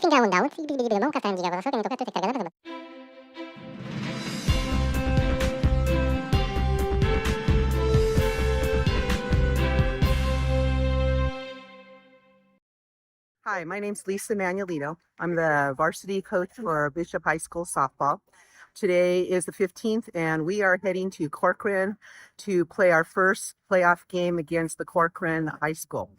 Fica un down, não catar de gravação, que não toca tudo que tá gravando. Hi, my name's Lisa Manuelito. I'm the varsity coach for Bishop High School softball. Today is the 15th, and we are heading to Corcoran to play our first playoff game against the Corcoran High School.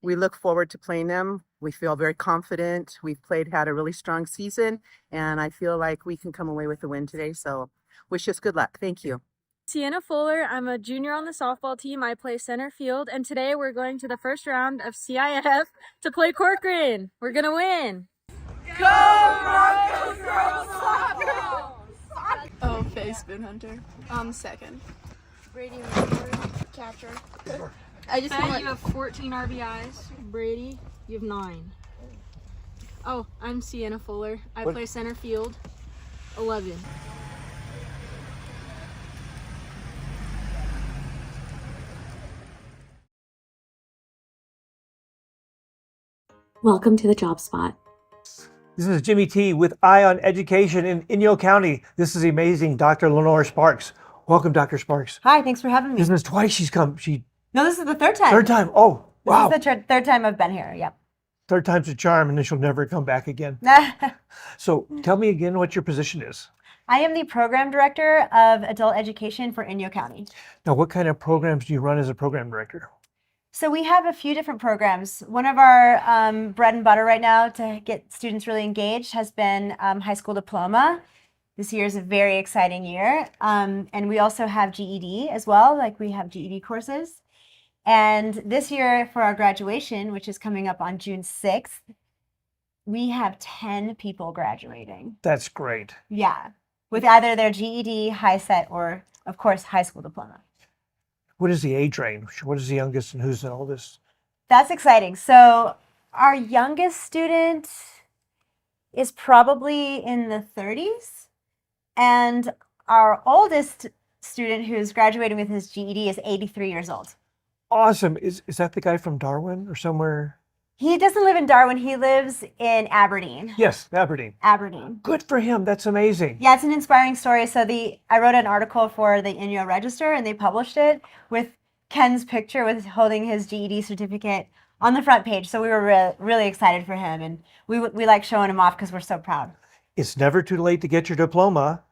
We look forward to playing them. We feel very confident. We've had a really strong season, and I feel like we can come away with a win today. So wish us good luck. Thank you. Sienna Fuller. I'm a junior on the softball team. I play center field, and today we're going to the first round of CIF to play Corcoran. We're gonna win. Go Broncos girls softball! Oh, Faye Spoon Hunter. Second. Brady, Catcher. you have 14 RBIs. Brady, you have 9. Oh, I'm Sienna Fuller. I play center field. 11. Welcome to the Job Spot. This is Jimmy T with Eye on Education in Inyo County. This is the amazing Dr. Lenore Sparks. Welcome, Dr. Sparks. Hi, thanks for having me. This is twice she's come. No, this is the third time. Third time. Oh, wow. This is the third time I've been here. Yep. Third time's a charm, and then she'll never come back again. So tell me again what your position is. I am the program director of adult education for Inyo County. Now, what kind of programs do you run as a program director? So we have a few different programs. One of our bread and butter right now to get students really engaged has been high school diploma. This year is a very exciting year. And we also have GED as well, like we have GED courses. And this year for our graduation, which is coming up on June 6th, we have 10 people graduating. That's great. Yeah, with either their GED, high set, or of course, high school diploma. What is the age range? What is the youngest and who's in all this? That's exciting. So our youngest student is probably in the 30s. And our oldest student who's graduating with his GED is 83 years old. Awesome. Is that the guy from Darwin or somewhere? He doesn't live in Darwin. He lives in Aberdeen. Yes, Aberdeen. Aberdeen. Good for him. That's amazing. Yeah, it's an inspiring story. So I wrote an article for the Inyo Register, and they published it with Ken's picture with holding his GED certificate on the front page. So we were really excited for him, and we like showing him off because we're so proud. It's never too late to get your diploma,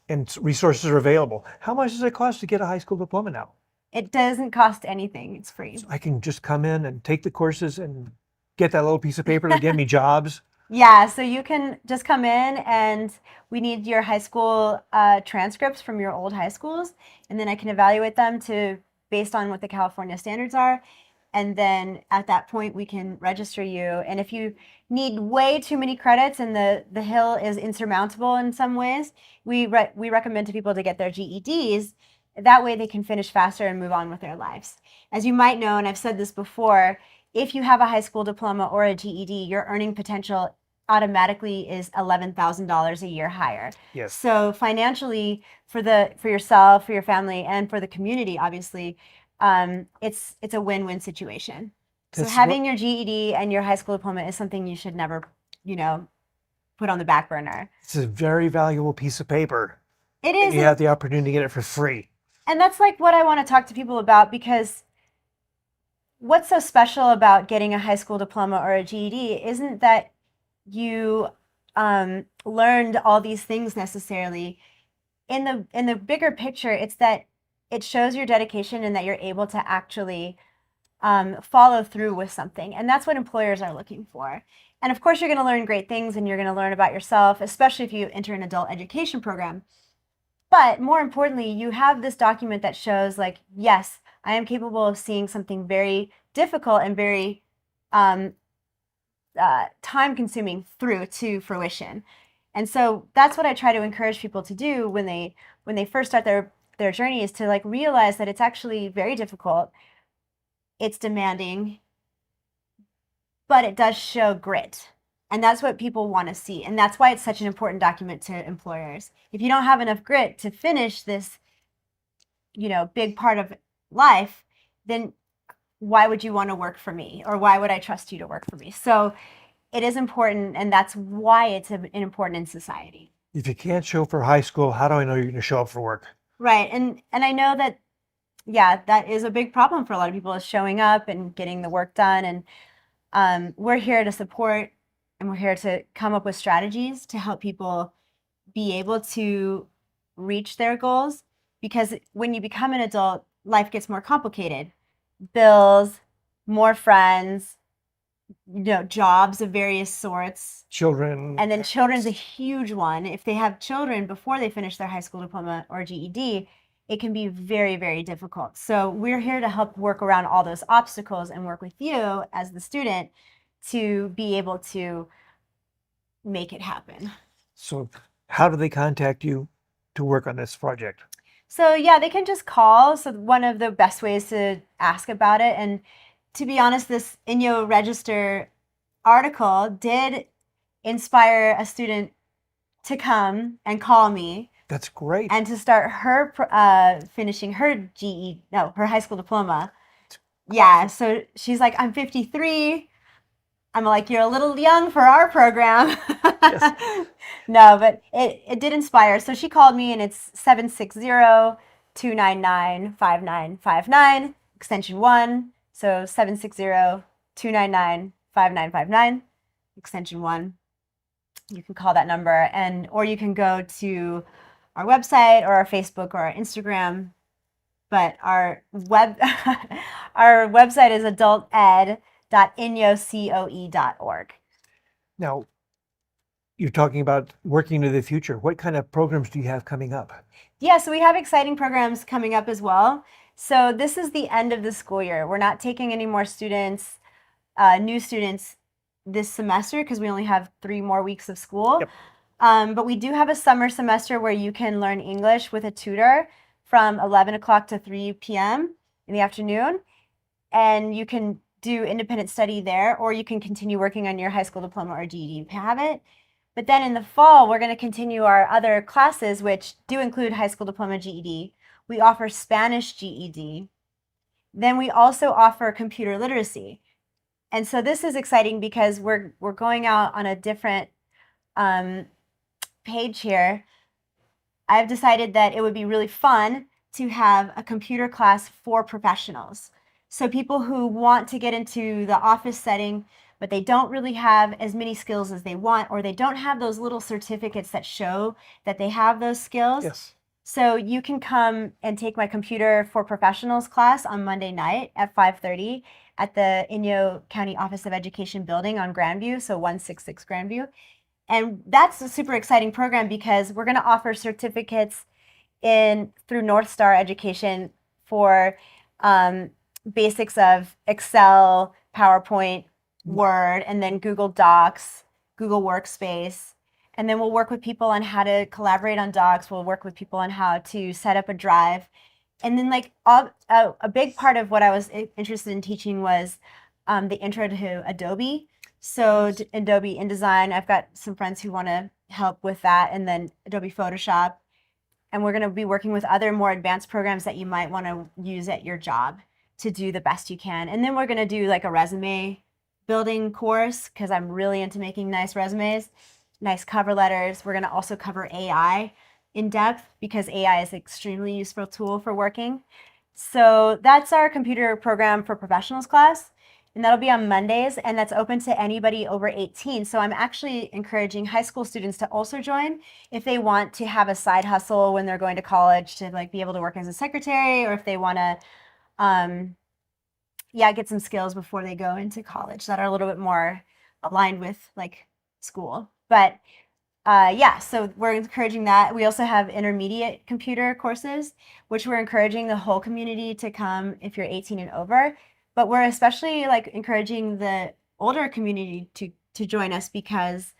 and resources are available. How much does it cost to get a high school diploma now? It doesn't cost anything. It's free. So I can just come in and take the courses and get that little piece of paper to get me jobs. Yeah, so you can just come in, and we need your high school transcripts from your old high schools, and then I can evaluate them based on what the California standards are. And then at that point, we can register you. And if you need way too many credits and the hill is insurmountable in some ways, we recommend to people to get their GEDs. That way they can finish faster and move on with their lives. As you might know, and I've said this before, if you have a high school diploma or a GED, your earning potential automatically is $11,000 a year higher. Yes. So financially, for yourself, for your family, and for the community, obviously, it's a win-win situation. So having your GED and your high school diploma is something you should never, put on the back burner. It's a very valuable piece of paper. It is. And you have the opportunity to get it for free. And that's like what I want to talk to people about, because what's so special about getting a high school diploma or a GED isn't that you learned all these things necessarily. In the bigger picture, it's that it shows your dedication and that you're able to actually follow through with something. And that's what employers are looking for. And of course, you're going to learn great things, and you're going to learn about yourself, especially if you enter an adult education program. But more importantly, you have this document that shows, like, yes, I am capable of seeing something very difficult and very time-consuming through to fruition. And so that's what I try to encourage people to do when they first start their journey, is to realize that it's actually very difficult. It's demanding, but it does show grit. And that's what people want to see. And that's why it's such an important document to employers. If you don't have enough grit to finish this, big part of life, then why would you want to work for me? Or why would I trust you to work for me? So it is important, and that's why it's important in society. If you can't show for high school, how do I know you're going to show up for work? Right. And I know that, yeah, that is a big problem for a lot of people, is showing up and getting the work done. And we're here to support, and we're here to come up with strategies to help people be able to reach their goals. Because when you become an adult, life gets more complicated. Bills, more friends, jobs of various sorts. Children. And then children's a huge one. If they have children before they finish their high school diploma or GED, it can be very, very difficult. So we're here to help work around all those obstacles and work with you as the student to be able to make it happen. So how do they contact you to work on this project? So yeah, they can just call. So one of the best ways to ask about it, and to be honest, this INYO Register article did inspire a student to come and call me. That's great. And to start her finishing her her high school diploma. Yeah, so she's like, I'm 53. I'm like, you're a little young for our program. Yes. No, but it did inspire. So she called me, and it's 760-299-5959, extension 1. So 760-299-5959, extension 1. You can call that number, or you can go to our website or our Facebook or our Instagram. But our website is adulted.inyocoe.org. Now, you're talking about working into the future. What kind of programs do you have coming up? Yeah, so we have exciting programs coming up as well. So this is the end of the school year. We're not taking any more students, new students this semester, because we only have 3 more weeks of school. Yep. But we do have a summer semester where you can learn English with a tutor from 11 o'clock to 3 p.m. in the afternoon. And you can do independent study there, or you can continue working on your high school diploma or GED have it. But then in the fall, we're going to continue our other classes, which do include high school diploma GED. We offer Spanish GED. Then we also offer computer literacy. And so this is exciting because we're going out on a different page here. I've decided that it would be really fun to have a computer class for professionals. So people who want to get into the office setting, but they don't really have as many skills as they want, or they don't have those little certificates that show that they have those skills. Yes. So you can come and take my Computer for Professionals class on Monday night at 5:30 at the Inyo County Office of Education building on Grandview, so 166 Grandview. And that's a super exciting program because we're going to offer certificates through North Star Education for basics of Excel, PowerPoint, Word, and then Google Docs, Google Workspace. And then we'll work with people on how to collaborate on docs. We'll work with people on how to set up a drive. And then a big part of what I was interested in teaching was the intro to Adobe. So Adobe InDesign, I've got some friends who want to help with that, and then Adobe Photoshop. And we're going to be working with other more advanced programs that you might want to use at your job to do the best you can. And then we're going to do like a resume building course, because I'm really into making nice resumes, nice cover letters. We're going to also cover AI in depth, because AI is an extremely useful tool for working. So that's our Computer Program for Professionals class. And that'll be on Mondays, and that's open to anybody over 18. So I'm actually encouraging high school students to also join if they want to have a side hustle when they're going to college, to be able to work as a secretary, or if they want to get some skills before they go into college that are a little bit more aligned with school. But so we're encouraging that. We also have intermediate computer courses, which we're encouraging the whole community to come if you're 18 and over. But we're especially encouraging the older community to join us, because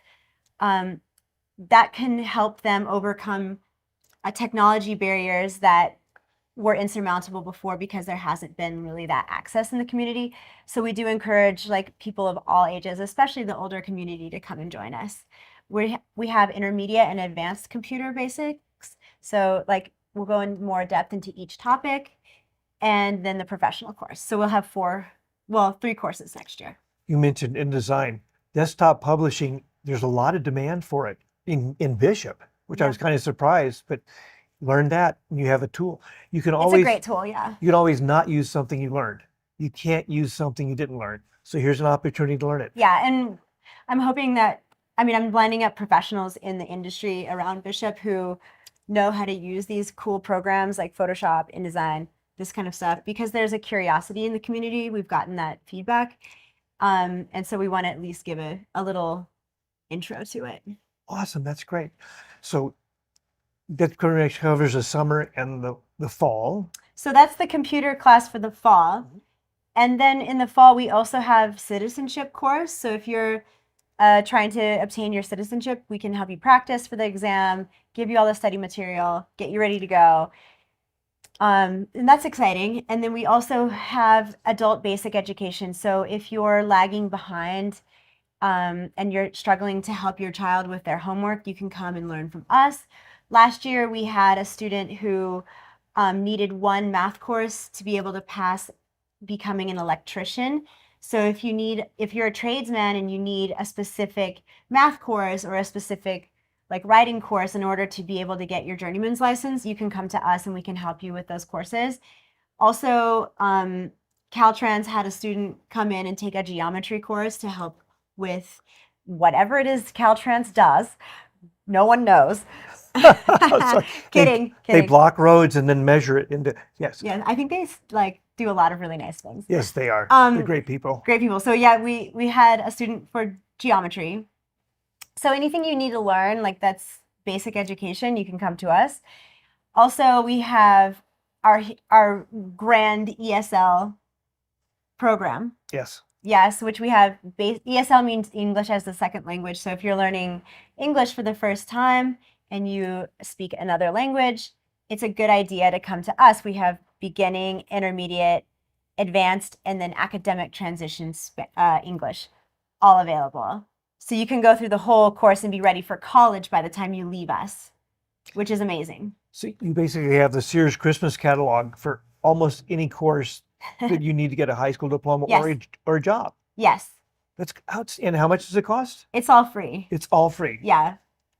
that can help them overcome technology barriers that were insurmountable before, because there hasn't been really that access in the community. So we do encourage people of all ages, especially the older community, to come and join us. We have intermediate and advanced computer basics. So we'll go in more depth into each topic. And then the professional course. So we'll have 3 courses next year. You mentioned InDesign. desktop publishing, there's a lot of demand for it in Bishop, which I was kind of surprised, but learn that and you have a tool. You can It's always a great tool, yeah. you can always not use something you learned. You can't use something you didn't learn. So here's an opportunity to learn it. Yeah, and I'm hoping that, I mean, I'm lining up professionals in the industry around Bishop who know how to use these cool programs like Photoshop, InDesign, this kind of stuff, because there's a curiosity in the community. We've gotten that feedback. And so we want to at least give a little intro to it. Awesome, that's great. So that covers the summer and the fall. So that's the computer class for the fall. And then in the fall, we also have citizenship course. So if you're trying to obtain your citizenship, we can help you practice for the exam, give you all the study material, get you ready to go. And that's exciting. And then we also have adult basic education. So if you're lagging behind and you're struggling to help your child with their homework, you can come and learn from us. Last year, we had a student who needed one math course to be able to pass becoming an electrician. So if you're a tradesman and you need a specific math course or a specific like writing course in order to be able to get your journeyman's license, you can come to us and we can help you with those courses. Also, Caltrans had a student come in and take a geometry course to help with whatever it is Caltrans does. No one knows. Kidding. They block roads and then measure it into, yes. Yeah, I think they like do a lot of really nice things. Yes, they are. They're great people. Great people. So yeah, we had a student for geometry. So anything you need to learn, like that's basic education, you can come to us. Also, we have our grand ESL program. Yes. Yes, which we have ESL means English as the second language. So if you're learning English for the first time and you speak another language, it's a good idea to come to us. We have beginning, intermediate, advanced, and then academic transition English all available. So you can go through the whole course and be ready for college by the time you leave us, which is amazing. So you basically have the Sears Christmas catalog for almost any course that you need to get a high school diploma Yes. or a job. Yes. That's and how much does it cost? It's all free. It's all free. Yeah.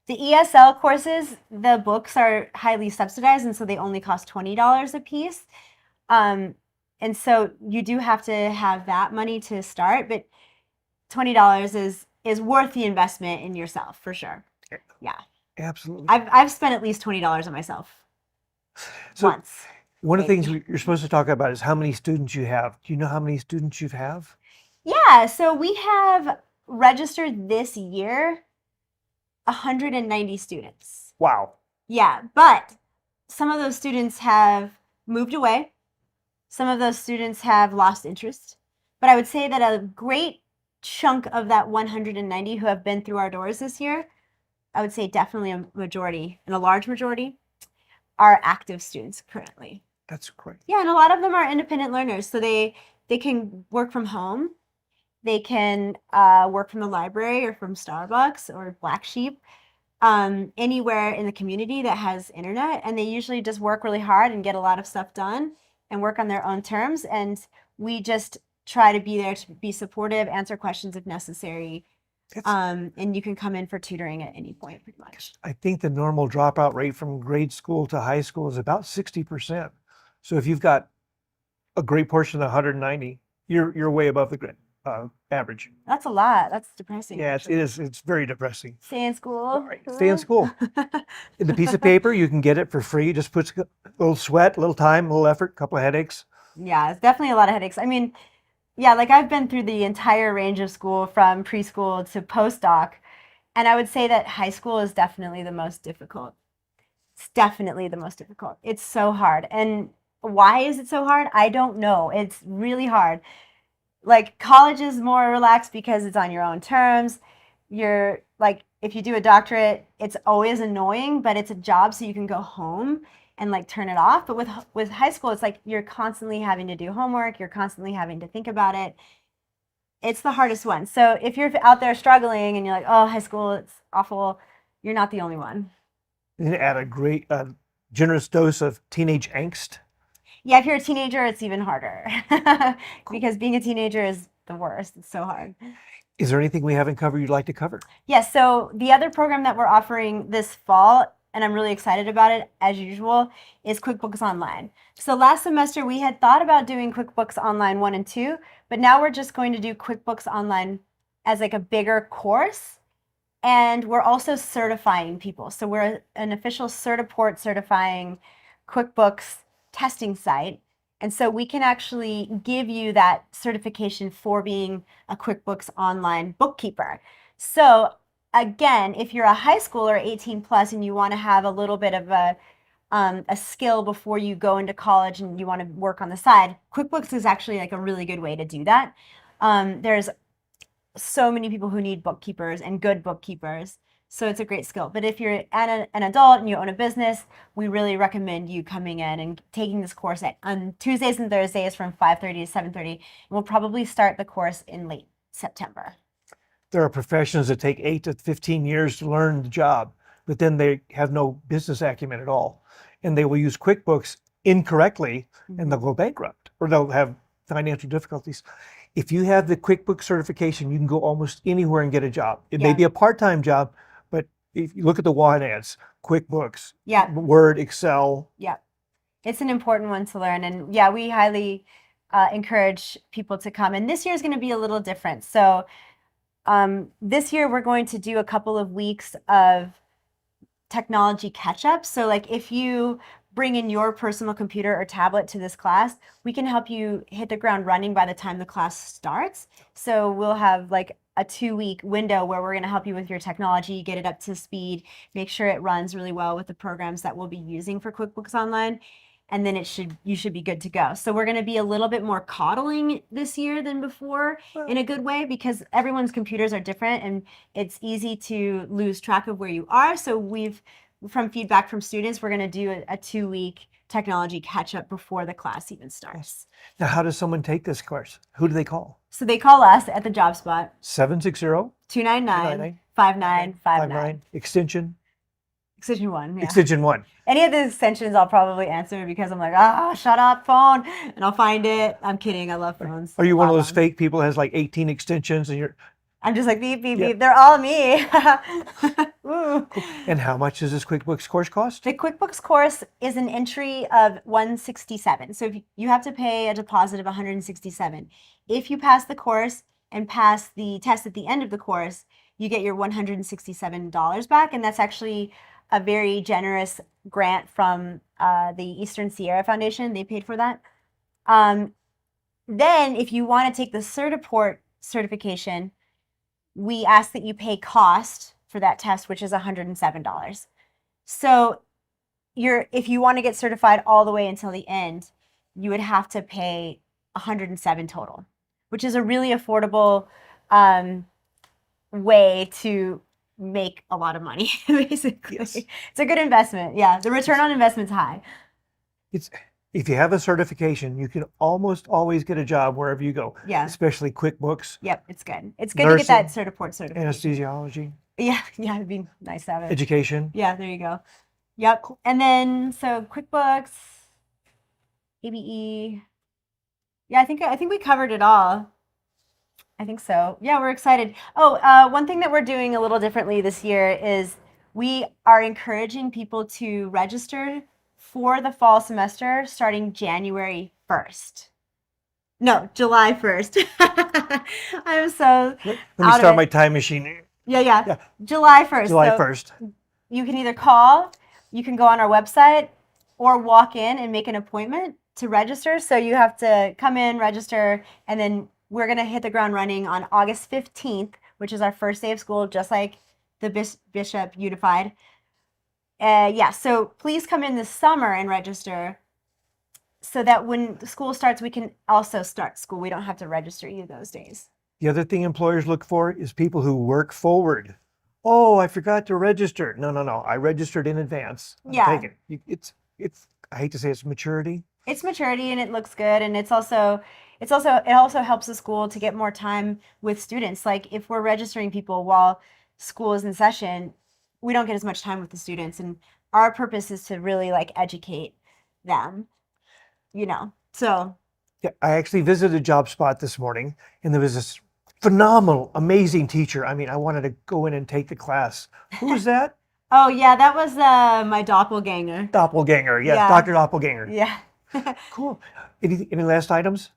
The ESL courses, the books are highly subsidized, and so they only cost $20 a piece. And so you do have to have that money to start, but $20 is worth the investment in yourself for sure. Yeah. Absolutely. I've spent at least $20 on myself once. One of the things you're supposed to talk about is how many students you have. Do you know how many students you have? Yeah, so we have registered this year 190 students. Wow. Yeah, but some of those students have moved away. Some of those students have lost interest. But I would say that a great chunk of that 190 who have been through our doors this year, I would say definitely a majority, and a large majority, are active students currently. That's great. Yeah, and a lot of them are independent learners. So they can work from home. They can work from the library or from Starbucks or Black Sheep, anywhere in the community that has internet. And they usually just work really hard and get a lot of stuff done and work on their own terms. And we just try to be there to be supportive, answer questions if necessary. And you can come in for tutoring at any point, pretty much. I think the normal dropout rate from grade school to high school is about 60%. So if you've got a great portion of the 190, you're way above the grade average. That's a lot. That's depressing. Yeah, it is. It's very depressing. Stay in school. Right. Stay in school. In the piece of paper, you can get it for free. Just puts a little sweat, a little time, a little effort, a couple of headaches. Yeah, it's definitely a lot of headaches. I mean, yeah, like I've been through the entire range of school from preschool to postdoc, and I would say that high school is definitely the most difficult. It's definitely the most difficult. It's so hard. And why is it so hard? I don't know. It's really hard. Like college is more relaxed because it's on your own terms. You're like, if you do a doctorate, it's always annoying, but it's a job so you can go home and like turn it off. But with high school, it's like you're constantly having to do homework. You're constantly having to think about it. It's the hardest one. So if you're out there struggling and you're like, oh, high school, it's awful, you're not the only one. And add a great, generous dose of teenage angst. Yeah, if you're a teenager, it's even harder because being a teenager is the worst. It's so hard. Is there anything we haven't covered you'd like to cover? Yes, so the other program that we're offering this fall, and I'm really excited about it as usual, is QuickBooks Online. So last semester we had thought about doing QuickBooks Online 1 and 2, but now we're just going to do QuickBooks Online as like a bigger course. And we're also certifying people. So we're an official Certiport certifying QuickBooks testing site. And so we can actually give you that certification for being a QuickBooks Online bookkeeper. So again, if you're a high schooler 18 plus and you want to have a little bit of a skill before you go into college and you want to work on the side, QuickBooks is actually like a really good way to do that. There's so many people who need bookkeepers and good bookkeepers. So it's a great skill. But if you're an adult and you own a business, we really recommend you coming in and taking this course on Tuesdays and Thursdays from 5:30 to 7:30. And we'll probably start the course in late September. There are professions that take 8 to 15 years to learn the job, but then they have no business acumen at all. And they will use QuickBooks incorrectly and they'll go bankrupt or they'll have financial difficulties. If you have the QuickBooks certification, you can go almost anywhere and get a job. It may be a part-time job, but if you look at the want ads, QuickBooks, Word, Excel. Yeah, it's an important one to learn. And we highly encourage people to come. And this year is going to be a little different. So this year we're going to do a couple of weeks of technology catch-up. So like if you bring in your personal computer or tablet to this class, we can help you hit the ground running by the time the class starts. So we'll have like a 2-week window where we're going to help you with your technology, get it up to speed, make sure it runs really well with the programs that we'll be using for QuickBooks Online. And then you should be good to go. So we're going to be a little bit more coddling this year than before in a good way, because everyone's computers are different and it's easy to lose track of where you are. So from feedback from students, we're going to do a 2-week technology catch up before the class even starts. Now, how does someone take this course? Who do they call? So they call us at the job spot. 760-299-5959. Extension? Extension 1. Yeah. Extension 1. Any of the extensions I'll probably answer because I'm like, shut up, phone, and I'll find it. I'm kidding. I love phones. Are you one of those fake people that has like 18 extensions and you're... I'm just like, beep, beep, beep. They're all me. Cool. And how much does this QuickBooks course cost? The QuickBooks course is an entry of $167. So if you have to pay a deposit of $167. If you pass the course and pass the test at the end of the course, you get your $167 back. And that's actually a very generous grant from the Eastern Sierra Foundation. They paid for that. Then if you want to take the Certiport certification, we ask that you pay cost for that test, which is $107. So if you want to get certified all the way until the end, you would have to pay $107 total, which is a really affordable way to make a lot of money, basically. Yes. It's a good investment. Yeah, the return on investment's high. If you have a certification, you can almost always get a job wherever you go. Yeah. Especially QuickBooks. Yep, it's good. It's good to get that Certiport certification. Anesthesiology. Yeah, it'd be nice to have it. Education. Yeah, there you go. Yep. And then so QuickBooks, ABE. Yeah, I think we covered it all. I think so. Yeah, we're excited. One thing that we're doing a little differently this year is we are encouraging people to register for the fall semester starting January 1st. No, July 1st. I'm so Let me start my time machine. Yeah. July 1st. July 1st. You can either call, you can go on our website, or walk in and make an appointment to register. So you have to come in, register, and then we're going to hit the ground running on August 15th, which is our first day of school, just like the Bishop Unified. So please come in this summer and register so that when school starts, we can also start school. We don't have to register you those days. The other thing employers look for is people who work forward. Oh, I forgot to register. No. I registered in advance. Take it. It's I hate to say it's maturity. It's maturity and it looks good, and it also helps the school to get more time with students. Like if we're registering people while school is in session, we don't get as much time with the students, and our purpose is to really like educate them, So Yeah, I actually visited a job spot this morning, and there was this phenomenal, amazing teacher. I mean, I wanted to go in and take the class. Who was that? Oh yeah, that was my doppelganger. Doppelganger. Yes, Yeah. Dr. Doppelganger. Yeah. Cool. Any last items?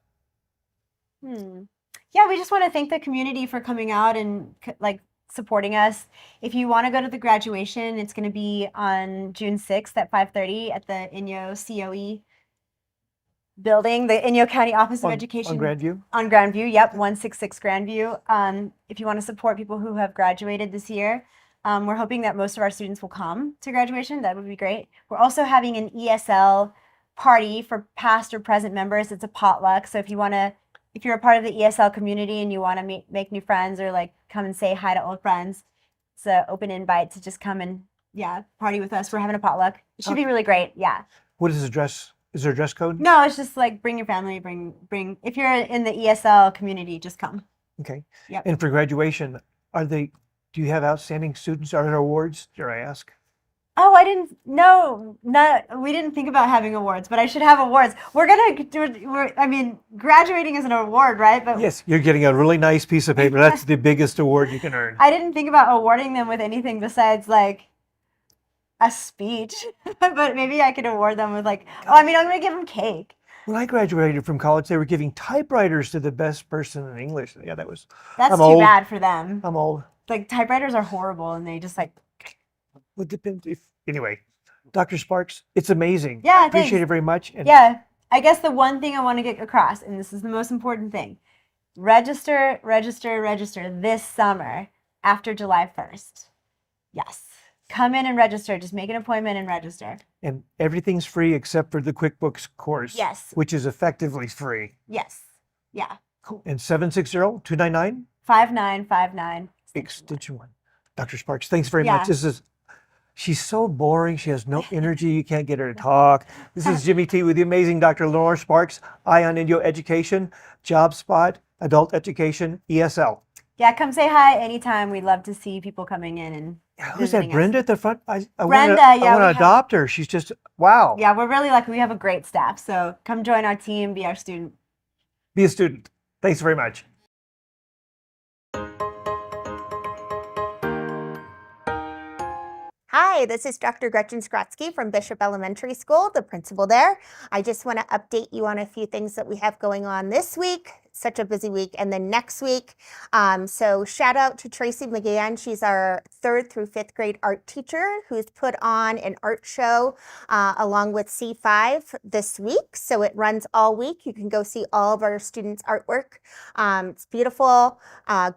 Yeah, we just want to thank the community for coming out and like supporting us. If you want to go to the graduation, it's going to be on June 6th at 5:30 at the Inyo COE building, the Inyo County Office of Education. On Grandview? On Grandview, yep, 166 Grandview. If you want to support people who have graduated this year, we're hoping that most of our students will come to graduation. That would be great. We're also having an ESL party for past or present members. It's a potluck. So if you're a part of the ESL community and you want to make new friends or like come and say hi to old friends, it's an open invite to just come and party with us. We're having a potluck. It should be really great. Yeah. What is the dress? Is there a dress code? No, it's just like bring your family, bring if you're in the ESL community, just come. Okay. Yep. And for graduation, do you have outstanding students? Are there awards? Dare I ask? Oh, I didn't. No, we didn't think about having awards, but I should have awards. We're gonna do it. I mean, graduating is an award, right? But Yes, you're getting a really nice piece of paper. That's the biggest award you can earn. I didn't think about awarding them with anything besides like a speech. But maybe I could award them with like, I'm gonna give them cake. When I graduated from college, they were giving typewriters to the best person in English. Yeah, That's I'm too old. bad for them. I'm old. Like typewriters are horrible, and they just like. Would depend anyway. Dr. Sparks, it's amazing. Yeah, I appreciate thanks. it very much. And Yeah, I guess the one thing I want to get across, and this is the most important thing, register this summer after July 1st. Yes. Come in and register. Just make an appointment and register. And everything's free except for the QuickBooks course. Yes. Which is effectively free. Yes. Yeah. Cool. And 760-299? 5959. Extension 1. Dr. Sparks, thanks very Yeah. much. She's so boring. She has no energy. You can't get her to talk. This is Jimmy T with the amazing Dr. Lenore Sparks, Eye on Indio Education, Job Spot, Adult Education, ESL. Yeah, come say hi anytime. We'd love to see people coming in and Who's that, visiting us. Brenda at the front? I Brenda, want yeah, to we have- adopt her. She's just, wow. Yeah, we're really lucky. We have a great staff. So come join our team, be our student. Be a student. Thanks very much. Hi, this is Dr. Gretchen Skratsky from Bishop Elementary School, the principal there. I just want to update you on a few things that we have going on this week. Such a busy week, and then next week. So shout out to Tracy McGann. She's our 3rd through 5th grade art teacher who's put on an art show along with C5 this week. So it runs all week. You can go see all of our students' artwork. It's beautiful.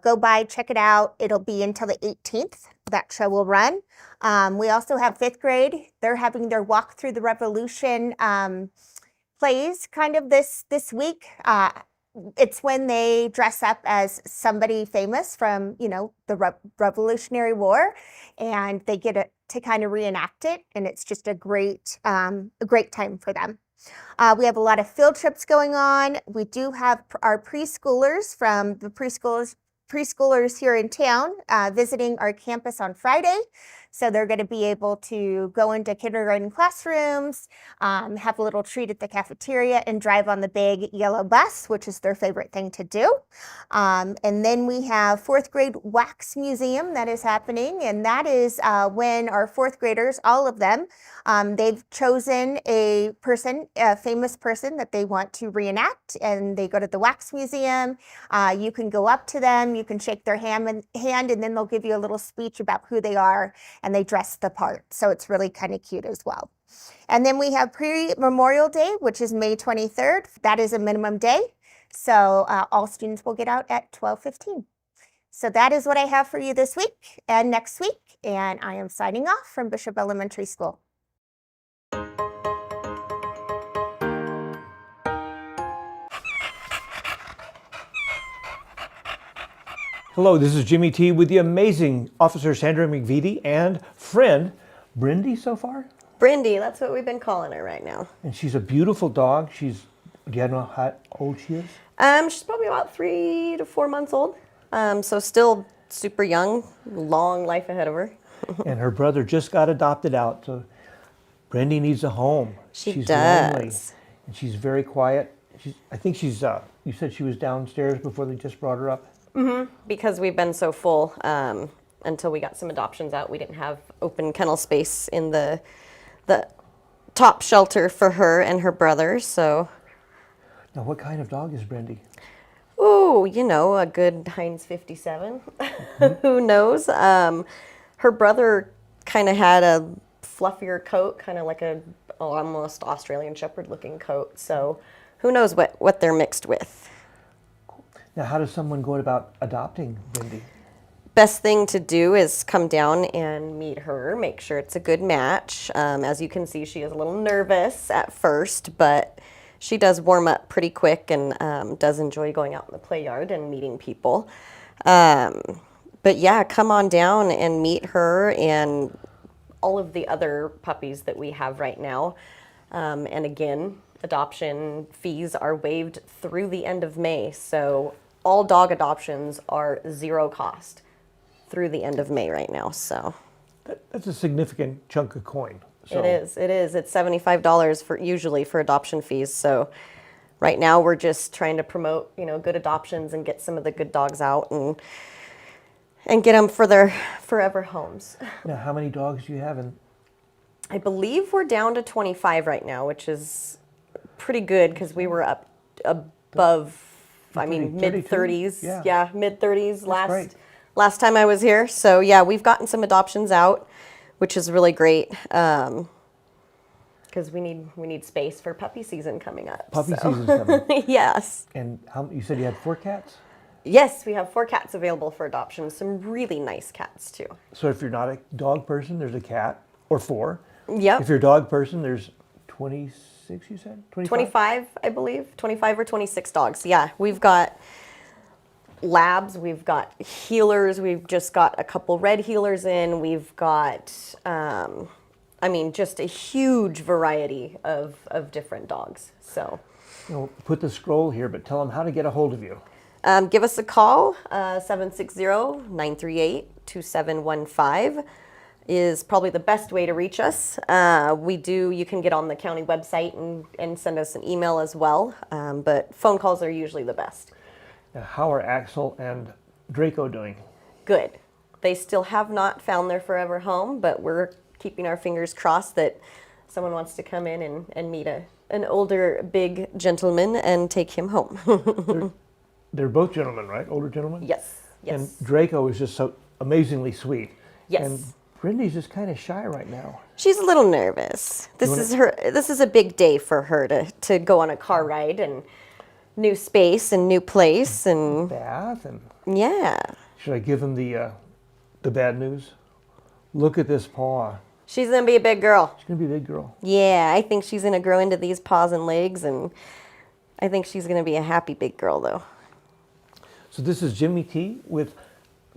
Go by, check it out. It'll be until the 18th. That show will run. We also have 5th grade. They're having their Walk Through the Revolution plays kind of this week. It's when they dress up as somebody famous from, the Revolutionary War, and they get to kind of reenact it, and it's just a great time for them. We have a lot of field trips going on. We do have our preschoolers from the preschoolers here in town visiting our campus on Friday. So they're going to be able to go into kindergarten classrooms, have a little treat at the cafeteria, and drive on the big yellow bus, which is their favorite thing to do. And then we have 4th grade wax museum that is happening. And that is when our 4th graders, all of them, they've chosen a famous person that they want to reenact. And they go to the wax museum. You can go up to them, you can shake their hand, and then they'll give you a little speech about who they are. And they dress the part. So it's really kind of cute as well. And then we have pre-Memorial Day, which is May 23rd. That is a minimum day. So all students will get out at 12:15. So that is what I have for you this week and next week. And I am signing off from Bishop Elementary School. Hello, this is Jimmy T with the amazing Officer Sandra McVitie and friend, Brindy so far? Brindy, that's what we've been calling her right now. And she's a beautiful dog. Do you know how old she is? She's probably about 3 to 4 months old. So still super young, long life ahead of her. And her brother just got adopted out, so Brindy needs a home. She's does. lonely, and she's very quiet. I think she's, you said she was downstairs before they just brought her up? Because we've been so full until we got some adoptions out. We didn't have open kennel space in the top shelter for her and her brother. So, Now, what kind of dog is Brendy? ooh, you know, a good Heinz 57. Who knows? Her brother kind of had a fluffier coat, kind of like a almost Australian Shepherd looking coat. So, who knows what they're mixed with. Now, how does someone go about adopting Brendy? Best thing to do is come down and meet her, make sure it's a good match. As you can see, she is a little nervous at first, but she does warm up pretty quick and does enjoy going out in the play yard and meeting people. But yeah, come on down and meet her and all of the other puppies that we have right now. And again, adoption fees are waived through the end of May. So all dog adoptions are zero cost through the end of May right now. So That's a significant chunk of coin. So it is. It's $75 usually for adoption fees. So right now we're just trying to promote, you know, good adoptions and get some of the good dogs out and get them for their forever homes. Now, how many dogs do you have? I believe we're down to 25 right now, which is pretty good because we were up above, I mean, mid 30s. Yeah, mid 30s last time I was here. So yeah, we've gotten some adoptions out, which is really great because we need space for puppy season coming up. Puppy season's coming. Yes. And you said you had 4 cats? Yes, we have 4 cats available for adoption. Some really nice cats too. So if you're not a dog person, there's a cat, or 4. Yep. If you're a dog person, there's 26, you said? 25, I believe. 25 or 26 dogs. Yeah, we've got labs, we've got healers, we've just got a couple red healers in, we've got, I mean, just a huge variety of different dogs. So, Put the scroll here, but tell them how to get a hold of you. give us a call, 760-938-2715 is probably the best way to reach us. You can get on the county website and send us an email as well, but phone calls are usually the best. Now, how are Axel and Draco doing? Good. They still have not found their forever home, but we're keeping our fingers crossed that someone wants to come in and meet an older, big gentleman and take him home. They're both gentlemen, right? Older gentlemen? Yes. And Draco is just so amazingly sweet. Yes. And Brendy's just kind of shy right now. She's a little nervous. This is a big day for her to go on a car ride and new space and new place and bath and yeah. Should I give him the bad news? Look at this paw. She's gonna be a big girl. She's gonna be a big girl. Yeah, I think she's gonna grow into these paws and legs, and I think she's gonna be a happy big girl though. So this is Jimmy T with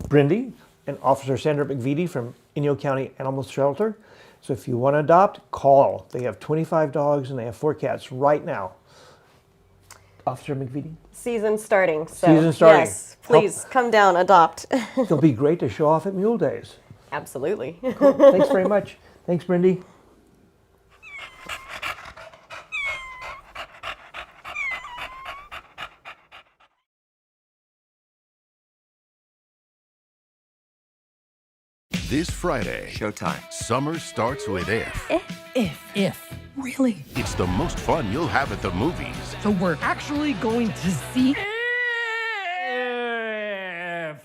Brendy and Officer Sandra McVitie from Inyo County Animal Shelter. So if you want to adopt, call. They have 25 dogs and they have 4 cats right now. Officer McVitie? Season starting. So Season starting. Yes, please come down, adopt. It'll be great to show off at Mule Days. Absolutely. Cool. Thanks very much. Thanks, Brendy. This Friday, Showtime. Summer starts with If. If. Really? It's the most fun you'll have at the movies. So we're actually going to see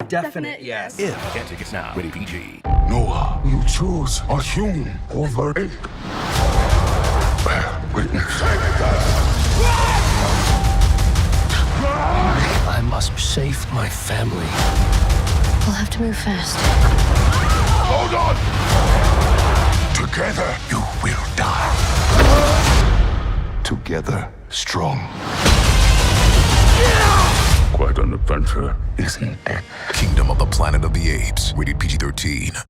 Definite yes. If. Get tickets now. Rated PG. Noah, you choose a human over a bear witness. I must save my family. We'll have to move fast. Hold on! Together, you will die. Together, strong. Quite an adventure, isn't it? Kingdom of the Planet of the Apes. Rated PG-13.